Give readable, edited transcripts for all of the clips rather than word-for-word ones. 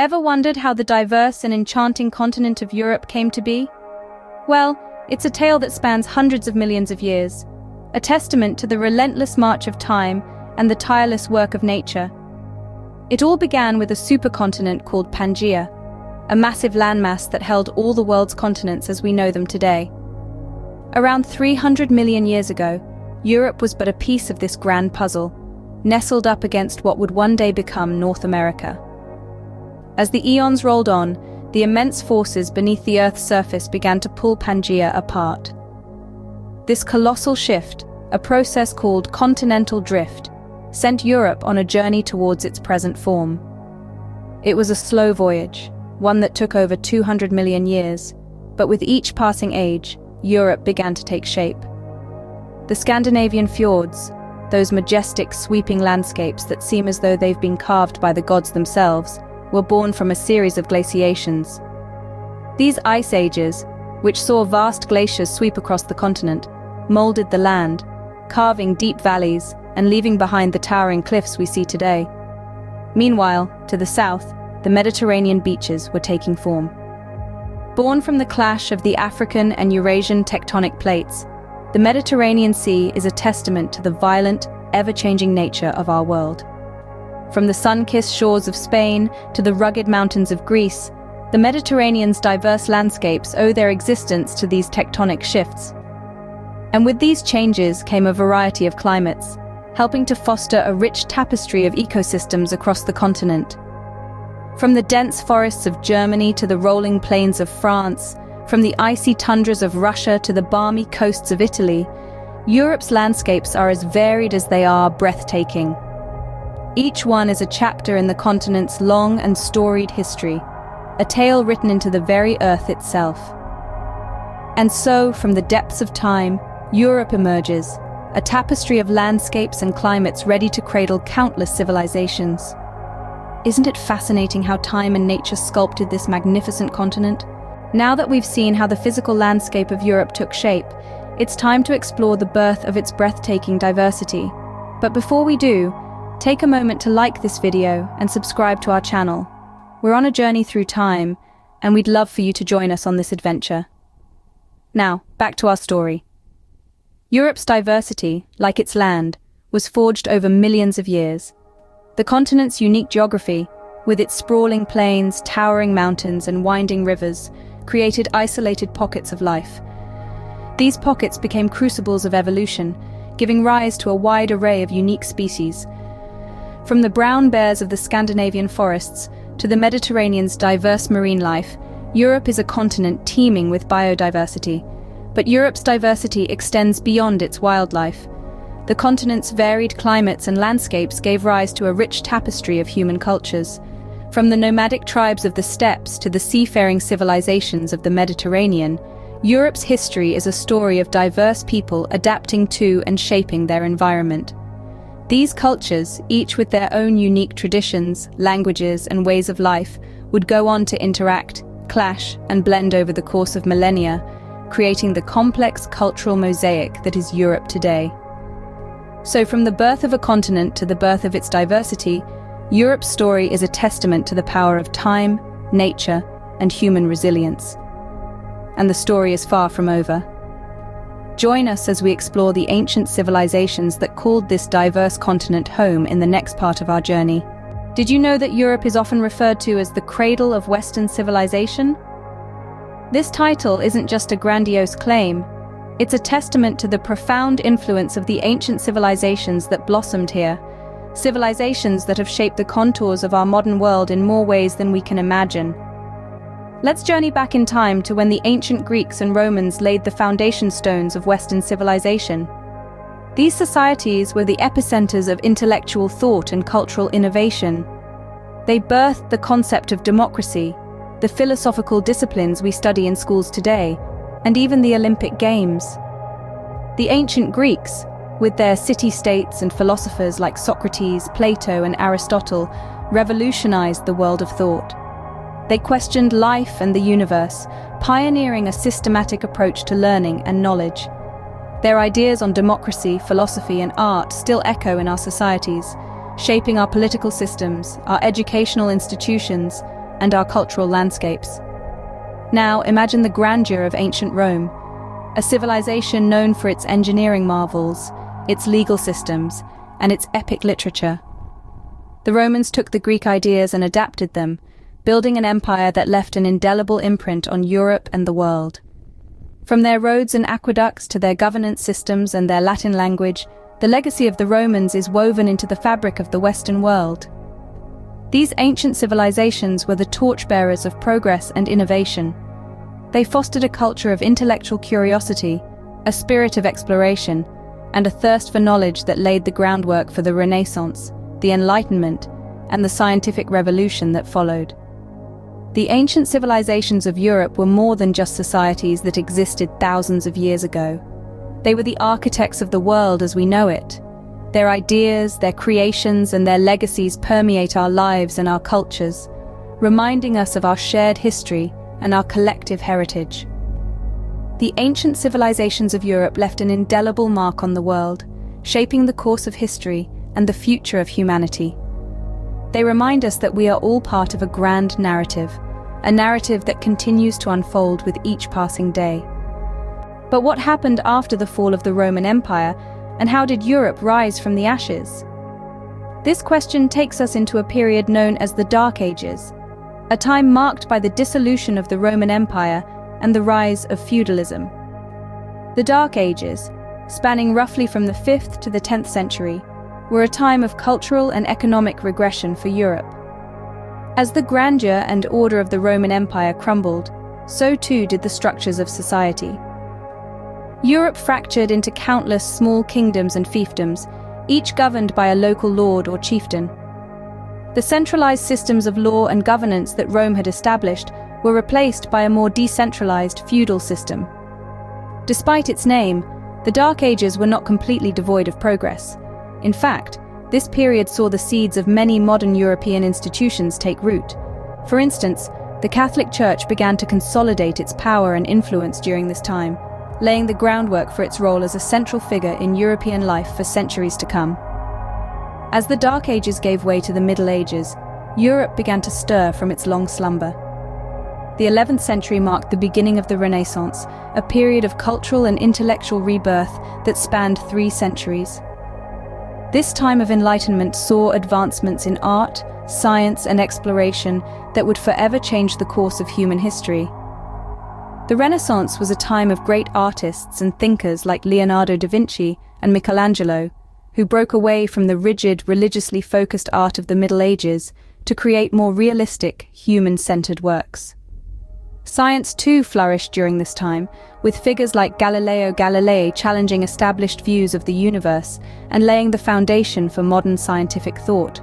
Ever wondered how the diverse and enchanting continent of Europe came to be? Well, it's a tale that spans hundreds of millions of years, a testament to the relentless march of time and the tireless work of nature. It all began with a supercontinent called Pangaea, a massive landmass that held all the world's continents as we know them today. Around 300 million years ago, Europe was but a piece of this grand puzzle, nestled up against what would one day become North America. As the eons rolled on, the immense forces beneath the Earth's surface began to pull Pangaea apart. This colossal shift, a process called continental drift, sent Europe on a journey towards its present form. It was a slow voyage, one that took over 200 million years, but with each passing age, Europe began to take shape. The Scandinavian fjords, those majestic, sweeping landscapes that seem as though they've been carved by the gods themselves, were born from a series of glaciations. These ice ages, which saw vast glaciers sweep across the continent, molded the land, carving deep valleys and leaving behind the towering cliffs we see today. Meanwhile, to the south, the Mediterranean beaches were taking form. Born from the clash of the African and Eurasian tectonic plates, the Mediterranean Sea is a testament to the violent, ever-changing nature of our world. From the sun-kissed shores of Spain to the rugged mountains of Greece, the Mediterranean's diverse landscapes owe their existence to these tectonic shifts. And with these changes came a variety of climates, helping to foster a rich tapestry of ecosystems across the continent. From the dense forests of Germany to the rolling plains of France, from the icy tundras of Russia to the balmy coasts of Italy, Europe's landscapes are as varied as they are breathtaking. Each one is a chapter in the continent's long and storied history, a tale written into the very earth itself. And so, from the depths of time, Europe emerges, a tapestry of landscapes and climates ready to cradle countless civilizations. Isn't it fascinating how time and nature sculpted this magnificent continent? Now that we've seen how the physical landscape of Europe took shape, it's time to explore the birth of its breathtaking diversity. But before we do, take a moment to like this video and subscribe to our channel. We're on a journey through time, and we'd love for you to join us on this adventure. Now, back to our story. Europe's diversity, like its land, was forged over millions of years. The continent's unique geography, with its sprawling plains, towering mountains, and winding rivers, created isolated pockets of life. These pockets became crucibles of evolution, giving rise to a wide array of unique species. From the brown bears of the Scandinavian forests to the Mediterranean's diverse marine life, Europe is a continent teeming with biodiversity. But Europe's diversity extends beyond its wildlife. The continent's varied climates and landscapes gave rise to a rich tapestry of human cultures. From the nomadic tribes of the steppes to the seafaring civilizations of the Mediterranean, Europe's history is a story of diverse people adapting to and shaping their environment. These cultures, each with their own unique traditions, languages, and ways of life, would go on to interact, clash, and blend over the course of millennia, creating the complex cultural mosaic that is Europe today. So from the birth of a continent to the birth of its diversity, Europe's story is a testament to the power of time, nature, and human resilience. And the story is far from over. Join us as we explore the ancient civilizations that called this diverse continent home in the next part of our journey. Did you know that Europe is often referred to as the cradle of Western civilization? This title isn't just a grandiose claim. It's a testament to the profound influence of the ancient civilizations that blossomed here, civilizations that have shaped the contours of our modern world in more ways than we can imagine. Let's journey back in time to when the ancient Greeks and Romans laid the foundation stones of Western civilization. These societies were the epicenters of intellectual thought and cultural innovation. They birthed the concept of democracy, the philosophical disciplines we study in schools today, and even the Olympic Games. The ancient Greeks, with their city-states and philosophers like Socrates, Plato, and Aristotle, revolutionized the world of thought. They questioned life and the universe, pioneering a systematic approach to learning and knowledge. Their ideas on democracy, philosophy, and art still echo in our societies, shaping our political systems, our educational institutions, and our cultural landscapes. Now, imagine the grandeur of ancient Rome, a civilization known for its engineering marvels, its legal systems, and its epic literature. The Romans took the Greek ideas and adapted them, building an empire that left an indelible imprint on Europe and the world. From their roads and aqueducts to their governance systems and their Latin language, the legacy of the Romans is woven into the fabric of the Western world. These ancient civilizations were the torchbearers of progress and innovation. They fostered a culture of intellectual curiosity, a spirit of exploration, and a thirst for knowledge that laid the groundwork for the Renaissance, the Enlightenment, and the scientific revolution that followed. The ancient civilizations of Europe were more than just societies that existed thousands of years ago. They were the architects of the world as we know it. Their ideas, their creations, and their legacies permeate our lives and our cultures, reminding us of our shared history and our collective heritage. The ancient civilizations of Europe left an indelible mark on the world, shaping the course of history and the future of humanity. They remind us that we are all part of a grand narrative, a narrative that continues to unfold with each passing day. But what happened after the fall of the Roman Empire, and how did Europe rise from the ashes? This question takes us into a period known as the Dark Ages, a time marked by the dissolution of the Roman Empire and the rise of feudalism. The Dark Ages, spanning roughly from the 5th to the 10th century, were a time of cultural and economic regression for Europe. As the grandeur and order of the Roman Empire crumbled, so too did the structures of society. Europe fractured into countless small kingdoms and fiefdoms, each governed by a local lord or chieftain. The centralized systems of law and governance that Rome had established were replaced by a more decentralized feudal system. Despite its name, the Dark Ages were not completely devoid of progress. In fact, this period saw the seeds of many modern European institutions take root. For instance, the Catholic Church began to consolidate its power and influence during this time, laying the groundwork for its role as a central figure in European life for centuries to come. As the Dark Ages gave way to the Middle Ages, Europe began to stir from its long slumber. The 11th century marked the beginning of the Renaissance, a period of cultural and intellectual rebirth that spanned 3 centuries. This time of enlightenment saw advancements in art, science, and exploration that would forever change the course of human history. The Renaissance was a time of great artists and thinkers like Leonardo da Vinci and Michelangelo, who broke away from the rigid, religiously focused art of the Middle Ages to create more realistic, human-centered works. Science too flourished during this time, with figures like Galileo Galilei challenging established views of the universe and laying the foundation for modern scientific thought.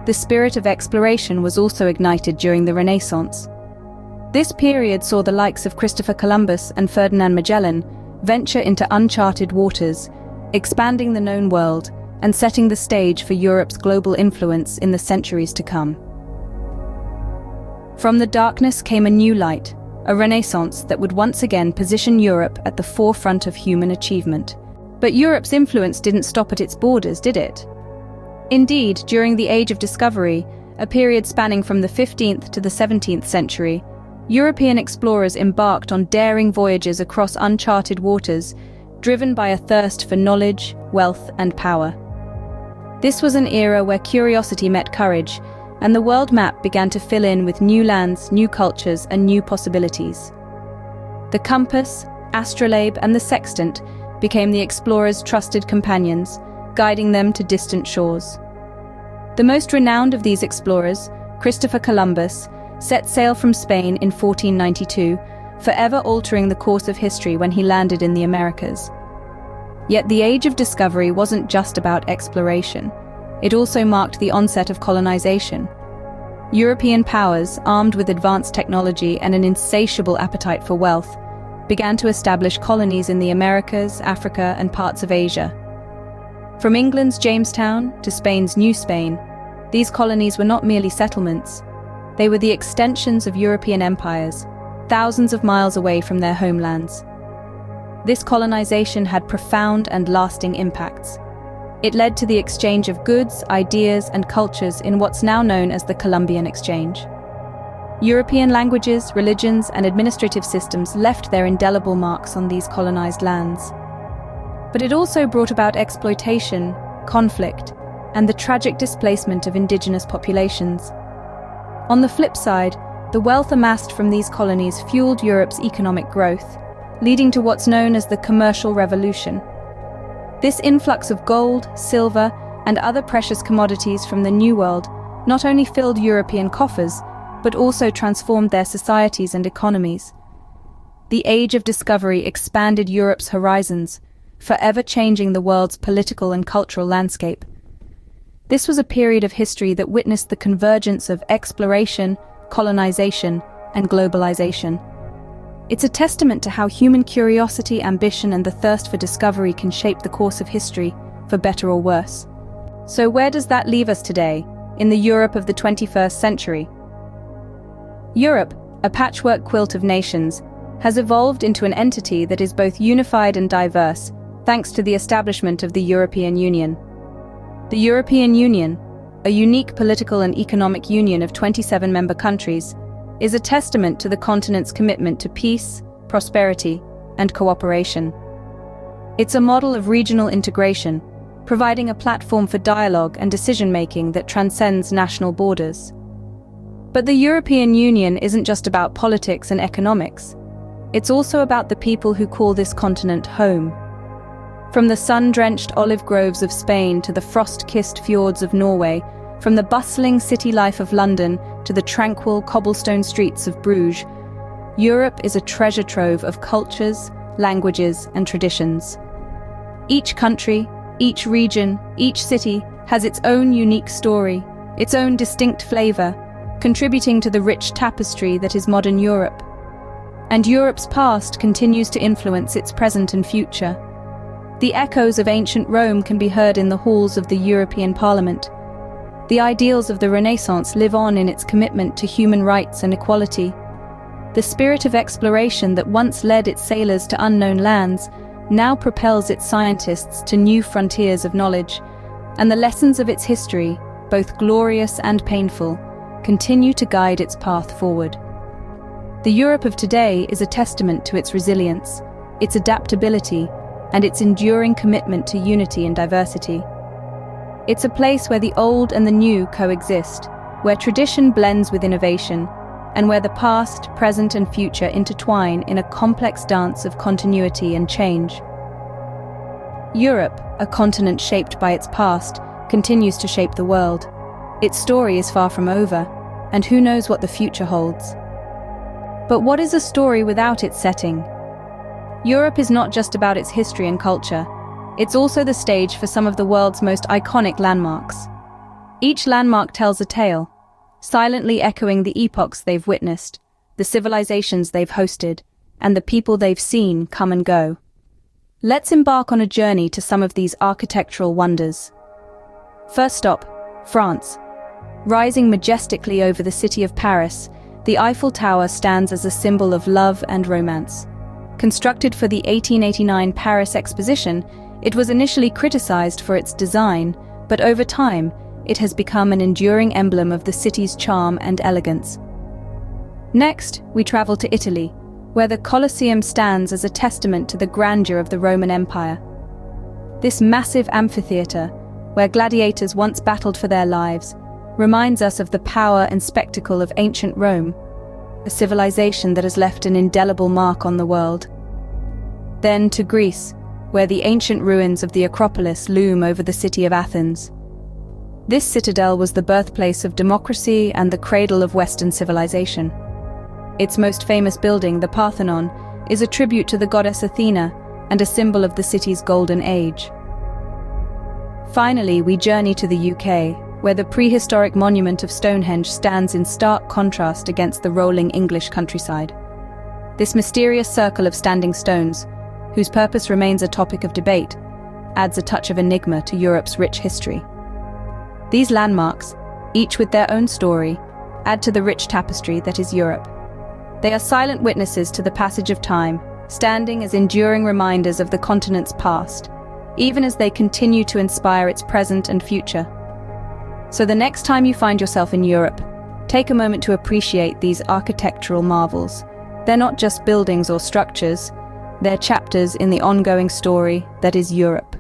The spirit of exploration was also ignited during the Renaissance. This period saw the likes of Christopher Columbus and Ferdinand Magellan venture into uncharted waters, expanding the known world and setting the stage for Europe's global influence in the centuries to come. From the darkness came a new light, a renaissance that would once again position Europe at the forefront of human achievement. But Europe's influence didn't stop at its borders, did it? Indeed, during the Age of Discovery, a period spanning from the 15th to the 17th century, European explorers embarked on daring voyages across uncharted waters, driven by a thirst for knowledge, wealth, and power. This was an era where curiosity met courage, and the world map began to fill in with new lands, new cultures, and new possibilities. The compass, astrolabe, and the sextant became the explorers' trusted companions, guiding them to distant shores. The most renowned of these explorers, Christopher Columbus, set sail from Spain in 1492, forever altering the course of history when he landed in the Americas. Yet the Age of Discovery wasn't just about exploration. It also marked the onset of colonization. European powers, armed with advanced technology and an insatiable appetite for wealth, began to establish colonies in the Americas, Africa, and parts of Asia. From England's Jamestown to Spain's New Spain, these colonies were not merely settlements. They were the extensions of European empires, thousands of miles away from their homelands. This colonization had profound and lasting impacts. It led to the exchange of goods, ideas, and cultures in what's now known as the Columbian Exchange. European languages, religions, and administrative systems left their indelible marks on these colonized lands. But it also brought about exploitation, conflict, and the tragic displacement of indigenous populations. On the flip side, the wealth amassed from these colonies fueled Europe's economic growth, leading to what's known as the Commercial Revolution. This influx of gold, silver, and other precious commodities from the New World not only filled European coffers, but also transformed their societies and economies. The Age of Discovery expanded Europe's horizons, forever changing the world's political and cultural landscape. This was a period of history that witnessed the convergence of exploration, colonization, and globalization. It's a testament to how human curiosity, ambition, and the thirst for discovery can shape the course of history, for better or worse. So where does that leave us today, in the Europe of the 21st century? Europe, a patchwork quilt of nations, has evolved into an entity that is both unified and diverse, thanks to the establishment of the European Union. The European Union, a unique political and economic union of 27 member countries, is a testament to the continent's commitment to peace, prosperity, and cooperation. It's a model of regional integration, providing a platform for dialogue and decision-making that transcends national borders. But the European Union isn't just about politics and economics. It's also about the people who call this continent home. From the sun-drenched olive groves of Spain to the frost-kissed fjords of Norway, from the bustling city life of London to the tranquil cobblestone streets of Bruges, Europe is a treasure trove of cultures, languages, and traditions. Each country, each region, each city has its own unique story, its own distinct flavor, contributing to the rich tapestry that is modern Europe. And Europe's past continues to influence its present and future. The echoes of ancient Rome can be heard in the halls of the European Parliament. The ideals of the Renaissance live on in its commitment to human rights and equality. The spirit of exploration that once led its sailors to unknown lands now propels its scientists to new frontiers of knowledge, and the lessons of its history, both glorious and painful, continue to guide its path forward. The Europe of today is a testament to its resilience, its adaptability, and its enduring commitment to unity and diversity. It's a place where the old and the new coexist, where tradition blends with innovation, and where the past, present, and future intertwine in a complex dance of continuity and change. Europe, a continent shaped by its past, continues to shape the world. Its story is far from over, and who knows what the future holds. But what is a story without its setting? Europe is not just about its history and culture. It's also the stage for some of the world's most iconic landmarks. Each landmark tells a tale, silently echoing the epochs they've witnessed, the civilizations they've hosted, and the people they've seen come and go. Let's embark on a journey to some of these architectural wonders. First stop, France. Rising majestically over the city of Paris, the Eiffel Tower stands as a symbol of love and romance. Constructed for the 1889 Paris Exposition, it was initially criticized for its design, but over time, it has become an enduring emblem of the city's charm and elegance. Next, we travel to Italy, where the Colosseum stands as a testament to the grandeur of the Roman Empire. This massive amphitheater, where gladiators once battled for their lives, reminds us of the power and spectacle of ancient Rome, a civilization that has left an indelible mark on the world. Then to Greece, where the ancient ruins of the Acropolis loom over the city of Athens. This citadel was the birthplace of democracy and the cradle of Western civilization. Its most famous building, the Parthenon, is a tribute to the goddess Athena and a symbol of the city's golden age. Finally, we journey to the UK, where the prehistoric monument of Stonehenge stands in stark contrast against the rolling English countryside. This mysterious circle of standing stones, whose purpose remains a topic of debate, adds a touch of enigma to Europe's rich history. These landmarks, each with their own story, add to the rich tapestry that is Europe. They are silent witnesses to the passage of time, standing as enduring reminders of the continent's past, even as they continue to inspire its present and future. So the next time you find yourself in Europe, Take a moment to appreciate these architectural marvels. They're not just buildings or structures, they're chapters in the ongoing story that is Europe.